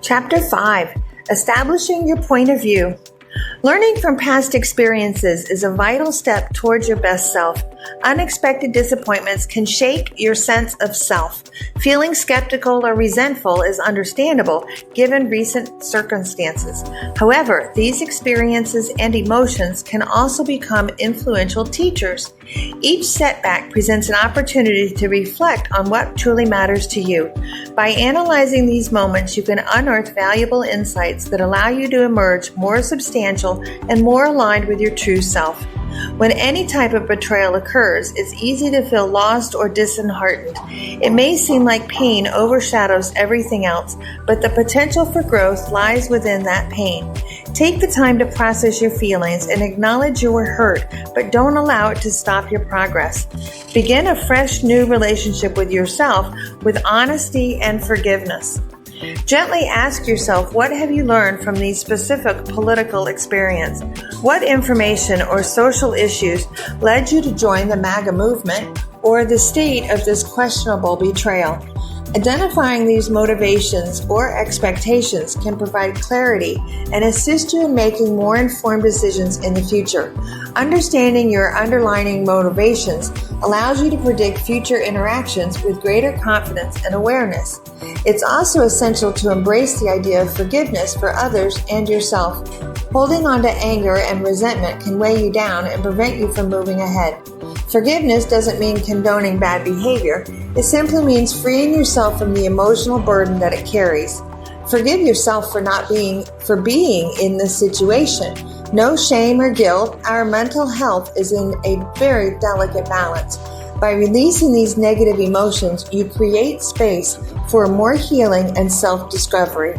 Chapter 5. Establishing your point of view. Learning from past experiences is a vital step towards your best self. Unexpected disappointments can shake your sense of self. Feeling skeptical or resentful is understandable given recent circumstances. However, these experiences and emotions can also become influential teachers. Each setback presents an opportunity to reflect on what truly matters to you. By analyzing these moments, you can unearth valuable insights that allow you to emerge more substantial and more aligned with your true self. When any type of betrayal occurs, it's easy to feel lost or disheartened. It may seem like pain overshadows everything else, but the potential for growth lies within that pain. Take the time to process your feelings and acknowledge you were hurt, but don't allow it to stop your progress. Begin a fresh new relationship with yourself with honesty and forgiveness. Gently ask yourself, what have you learned from these specific political experience? What information or social issues led you to join the MAGA movement or the state of this questionable betrayal? Identifying these motivations or expectations can provide clarity and assist you in making more informed decisions in the future. Understanding your underlying motivations allows you to predict future interactions with greater confidence and awareness. It's also essential to embrace the idea of forgiveness for others and yourself. Holding on to anger and resentment can weigh you down and prevent you from moving ahead. Forgiveness doesn't mean condoning bad behavior. It simply means freeing yourself from the emotional burden that it carries. Forgive yourself for being in this situation. No shame or guilt. Our mental health is in a very delicate balance. By releasing these negative emotions, you create space for more healing and self-discovery.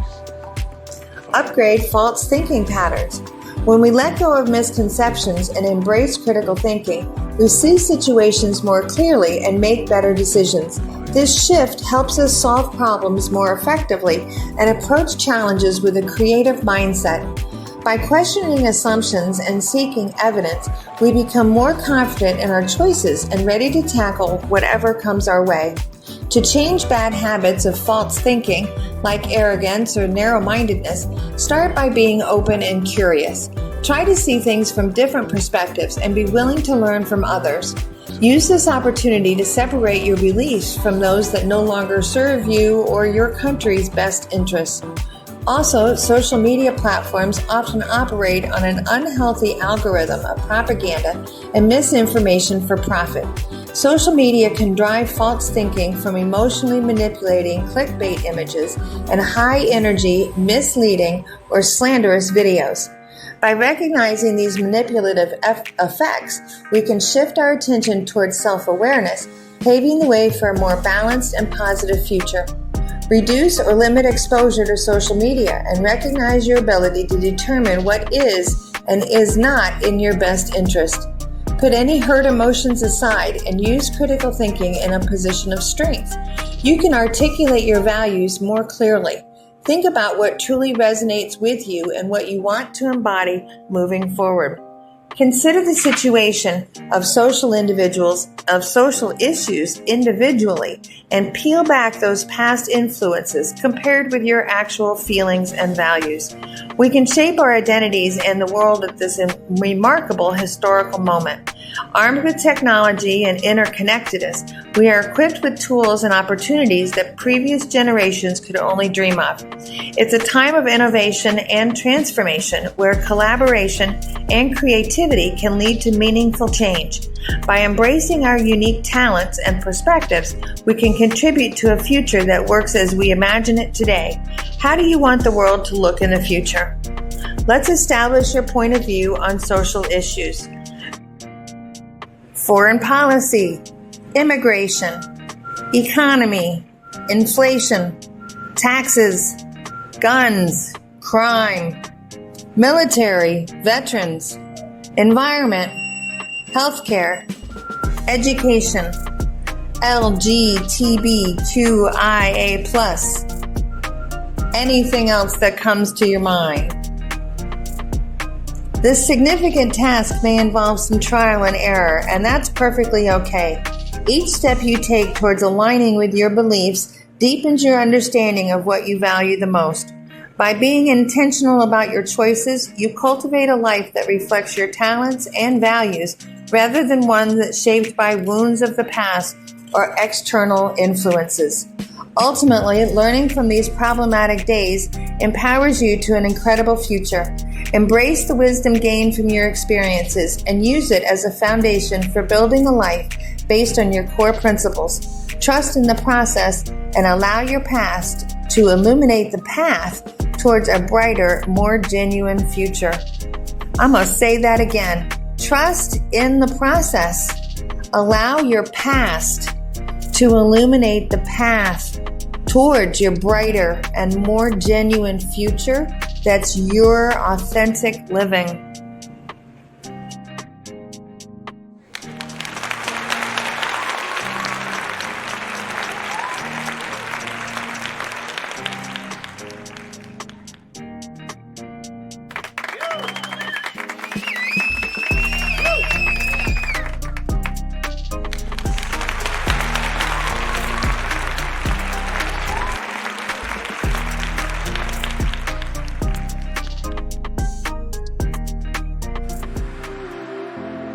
Upgrade false thinking patterns. When we let go of misconceptions and embrace critical thinking, we see situations more clearly and make better decisions. This shift helps us solve problems more effectively and approach challenges with a creative mindset. By questioning assumptions and seeking evidence, we become more confident in our choices and ready to tackle whatever comes our way. To change bad habits of false thinking, like arrogance or narrow-mindedness, start by being open and curious. Try to see things from different perspectives and be willing to learn from others. Use this opportunity to separate your beliefs from those that no longer serve you or your country's best interests. Also, social media platforms often operate on an unhealthy algorithm of propaganda and misinformation for profit. Social media can drive false thinking from emotionally manipulating clickbait images and high-energy, misleading, or slanderous videos. By recognizing these manipulative effects, we can shift our attention towards self-awareness, paving the way for a more balanced and positive future. Reduce or limit exposure to social media and recognize your ability to determine what is and is not in your best interest. Put any hurt emotions aside and use critical thinking in a position of strength. You can articulate your values more clearly. Think about what truly resonates with you and what you want to embody moving forward. Consider the situation of social issues individually and peel back those past influences compared with your actual feelings and values. We can shape our identities and the world at this remarkable historical moment. Armed with technology and interconnectedness, we are equipped with tools and opportunities that previous generations could only dream of. It's a time of innovation and transformation where collaboration and creativity can lead to meaningful change. By embracing our unique talents and perspectives, we can contribute to a future that works as we imagine it today. How do you want the world to look in the future? Let's establish your point of view on social issues. Foreign policy, immigration, economy, inflation, taxes, guns, crime, military, veterans, environment, healthcare, education, LGBTQ2IA+, anything else that comes to your mind. This significant task may involve some trial and error, and that's perfectly okay. Each step you take towards aligning with your beliefs deepens your understanding of what you value the most. By being intentional about your choices, you cultivate a life that reflects your talents and values rather than one that's shaped by wounds of the past or external influences. Ultimately, learning from these problematic days empowers you to an incredible future. Embrace the wisdom gained from your experiences and use it as a foundation for building a life based on your core principles. Trust in the process and allow your past to illuminate the path towards a brighter, more genuine future. I'm going to say that again. Trust in the process. Allow your past to illuminate the path towards your brighter and more genuine future that's your authentic living.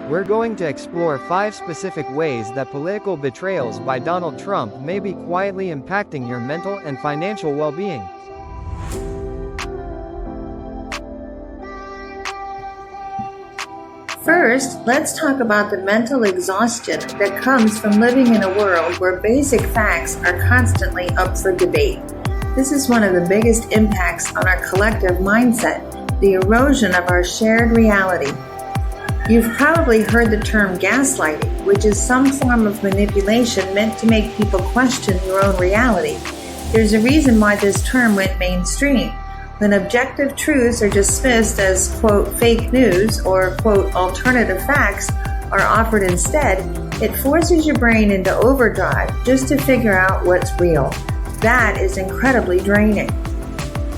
We're going to explore 5 specific ways that political betrayals by Donald Trump may be quietly impacting your mental and financial well-being. First, let's talk about the mental exhaustion that comes from living in a world where basic facts are constantly up for debate. This is one of the biggest impacts on our collective mindset, the erosion of our shared reality. You've probably heard the term gaslighting, which is some form of manipulation meant to make people question your own reality. There's a reason why this term went mainstream. When objective truths are dismissed as, quote, fake news or, quote, alternative facts are offered instead, it forces your brain into overdrive just to figure out what's real. That is incredibly draining.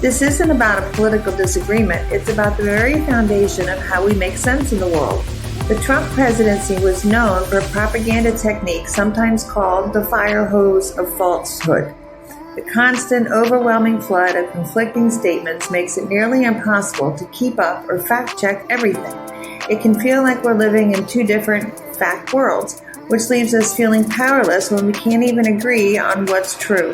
This isn't about a political disagreement, it's about the very foundation of how we make sense in the world. The Trump presidency was known for a propaganda technique sometimes called the fire hose of falsehood. The constant, overwhelming flood of conflicting statements makes it nearly impossible to keep up or fact-check everything. It can feel like we're living in two different fact worlds, which leaves us feeling powerless when we can't even agree on what's true.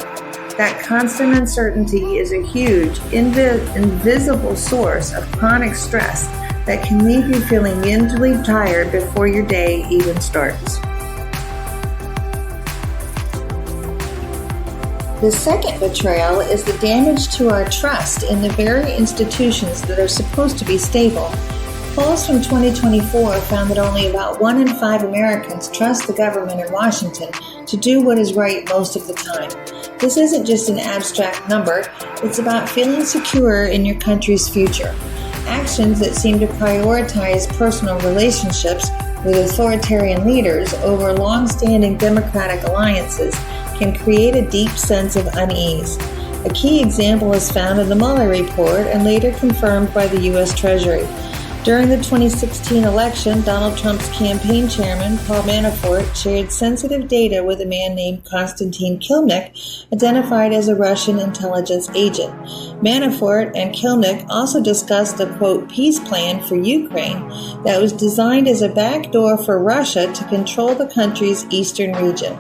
That constant uncertainty is a huge, invisible source of chronic stress that can leave you feeling mentally tired before your day even starts. The second betrayal is the damage to our trust in the very institutions that are supposed to be stable. Polls from 2024 found that only about 1 in 5 Americans trust the government in Washington to do what is right most of the time. This isn't just an abstract number, it's about feeling secure in your country's future. Actions that seem to prioritize personal relationships with authoritarian leaders over long-standing democratic alliances can create a deep sense of unease. A key example is found in the Mueller report and later confirmed by the U.S. Treasury. During the 2016 election, Donald Trump's campaign chairman, Paul Manafort, shared sensitive data with a man named Konstantin Kilimnik, identified as a Russian intelligence agent. Manafort and Kilimnik also discussed a, quote, peace plan for Ukraine that was designed as a backdoor for Russia to control the country's eastern region.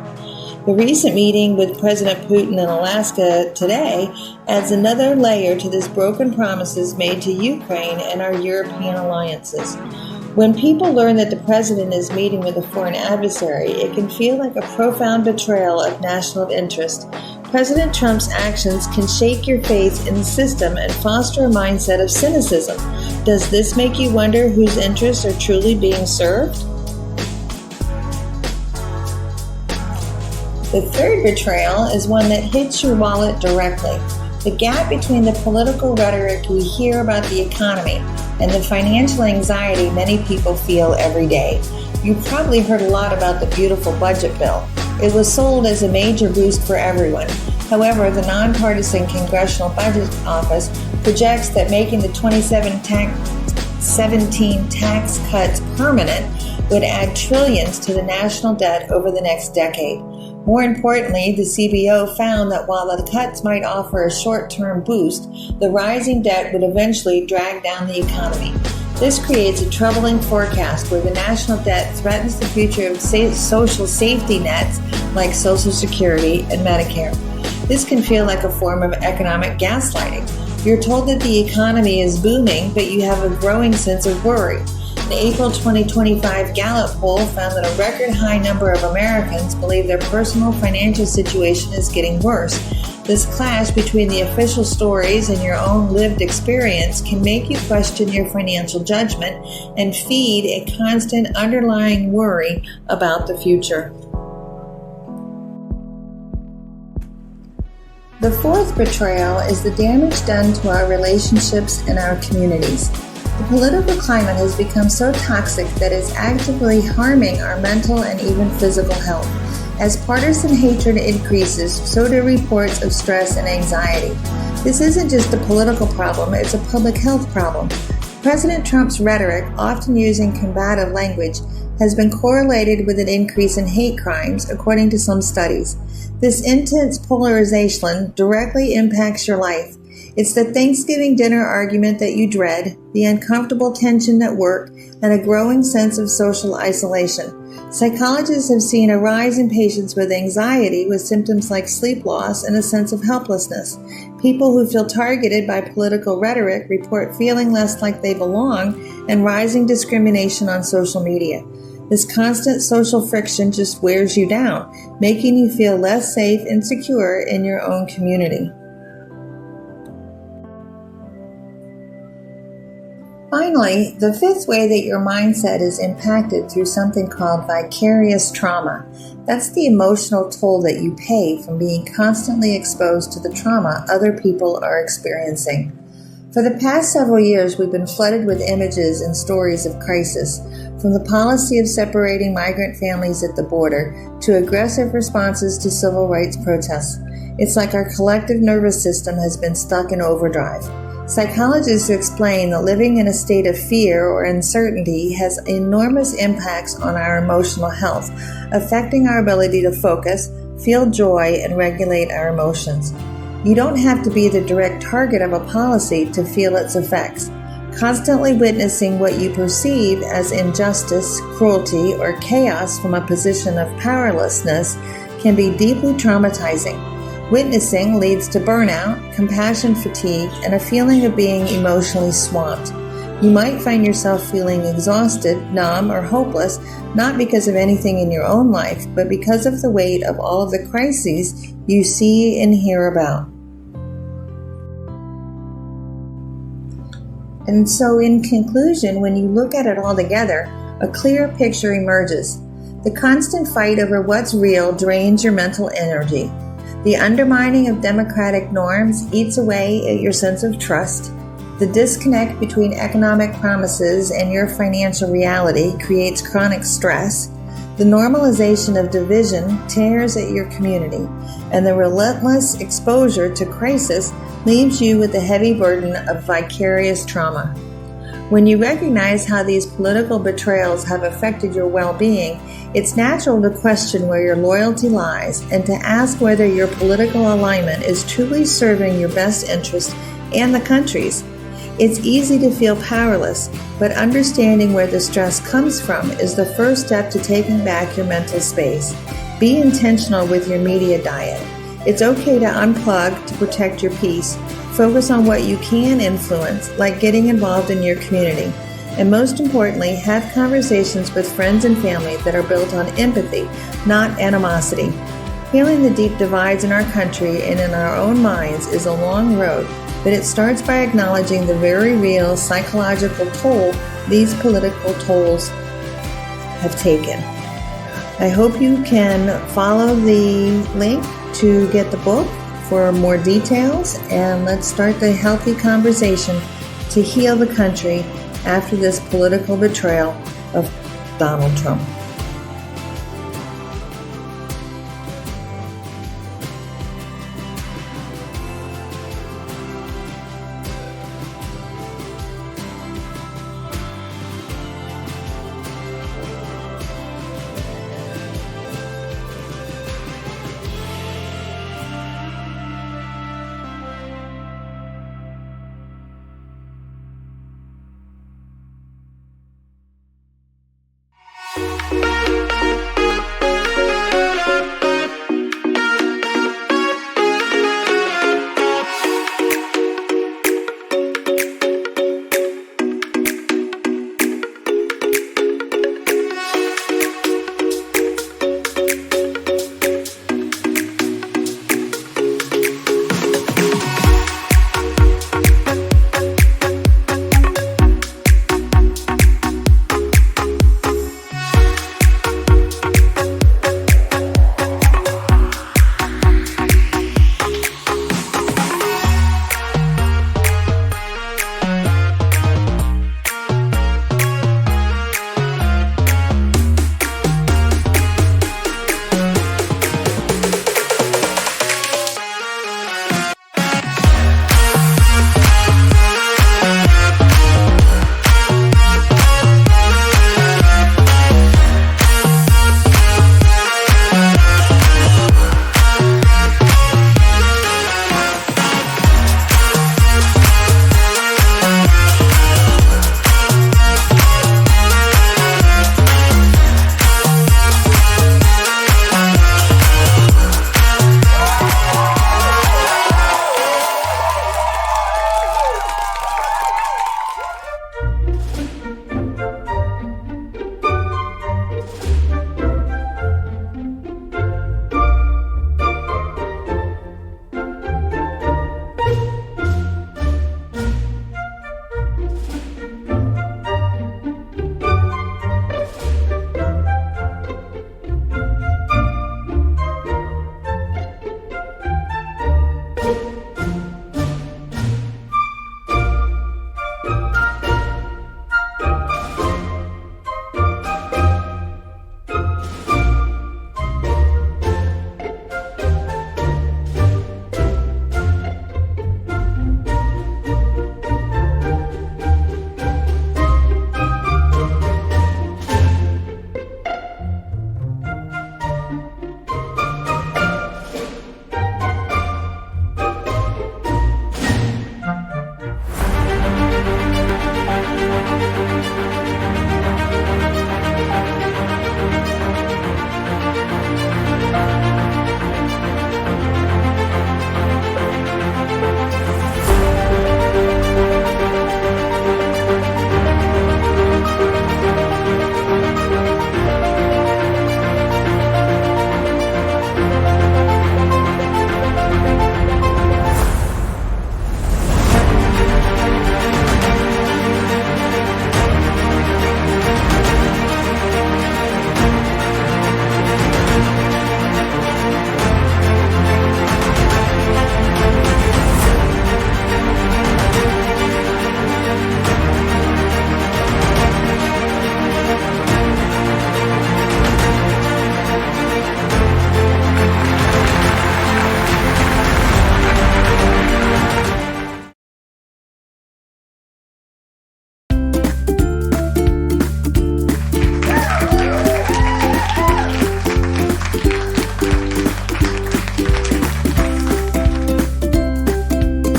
The recent meeting with President Putin in Alaska today adds another layer to this broken promises made to Ukraine and our European alliances. When people learn that the president is meeting with a foreign adversary, it can feel like a profound betrayal of national interest. President Trump's actions can shake your faith in the system and foster a mindset of cynicism. Does this make you wonder whose interests are truly being served? The third betrayal is one that hits your wallet directly. The gap between the political rhetoric we hear about the economy and the financial anxiety many people feel every day. You've probably heard a lot about the beautiful budget bill. It was sold as a major boost for everyone. However, the nonpartisan Congressional Budget Office projects that making the 2017 tax cuts permanent would add trillions to the national debt over the next decade. More importantly, the CBO found that while the cuts might offer a short-term boost, the rising debt would eventually drag down the economy. This creates a troubling forecast where the national debt threatens the future of social safety nets like Social Security and Medicare. This can feel like a form of economic gaslighting. You're told that the economy is booming, but you have a growing sense of worry. The April 2025 Gallup poll found that a record high number of Americans believe their personal financial situation is getting worse. This clash between the official stories and your own lived experience can make you question your financial judgment and feed a constant underlying worry about the future. The fourth betrayal is the damage done to our relationships and our communities. The political climate has become so toxic that it's actively harming our mental and even physical health. As partisan hatred increases, so do reports of stress and anxiety. This isn't just a political problem, it's a public health problem. President Trump's rhetoric, often using combative language, has been correlated with an increase in hate crimes, according to some studies. This intense polarization directly impacts your life. It's the Thanksgiving dinner argument that you dread, the uncomfortable tension at work, and a growing sense of social isolation. Psychologists have seen a rise in patients with anxiety with symptoms like sleep loss and a sense of helplessness. People who feel targeted by political rhetoric report feeling less like they belong and rising discrimination on social media. This constant social friction just wears you down, making you feel less safe and secure in your own community. Finally, the fifth way that your mindset is impacted through something called vicarious trauma. That's the emotional toll that you pay from being constantly exposed to the trauma other people are experiencing. For the past several years, we've been flooded with images and stories of crisis, from the policy of separating migrant families at the border to aggressive responses to civil rights protests. It's like our collective nervous system has been stuck in overdrive. Psychologists explain that living in a state of fear or uncertainty has enormous impacts on our emotional health, affecting our ability to focus, feel joy, and regulate our emotions. You don't have to be the direct target of a policy to feel its effects. Constantly witnessing what you perceive as injustice, cruelty, or chaos from a position of powerlessness can be deeply traumatizing. Witnessing leads to burnout, compassion fatigue, and a feeling of being emotionally swamped. You might find yourself feeling exhausted, numb, or hopeless, not because of anything in your own life, but because of the weight of all of the crises you see and hear about. And so in conclusion, when you look at it all together, a clear picture emerges. The constant fight over what's real drains your mental energy. The undermining of democratic norms eats away at your sense of trust. The disconnect between economic promises and your financial reality creates chronic stress. The normalization of division tears at your community, and the relentless exposure to crisis leaves you with the heavy burden of vicarious trauma. When you recognize how these political betrayals have affected your well-being, it's natural to question where your loyalty lies and to ask whether your political alignment is truly serving your best interest and the country's. It's easy to feel powerless, but understanding where the stress comes from is the first step to taking back your mental space. Be intentional with your media diet. It's okay to unplug to protect your peace. Focus on what you can influence, like getting involved in your community. And most importantly, have conversations with friends and family that are built on empathy, not animosity. Healing the deep divides in our country and in our own minds is a long road, but it starts by acknowledging the very real psychological toll these political tolls have taken. I hope you can follow the link to get the book for more details, and let's start the healthy conversation to heal the country after this political betrayal of Donald Trump.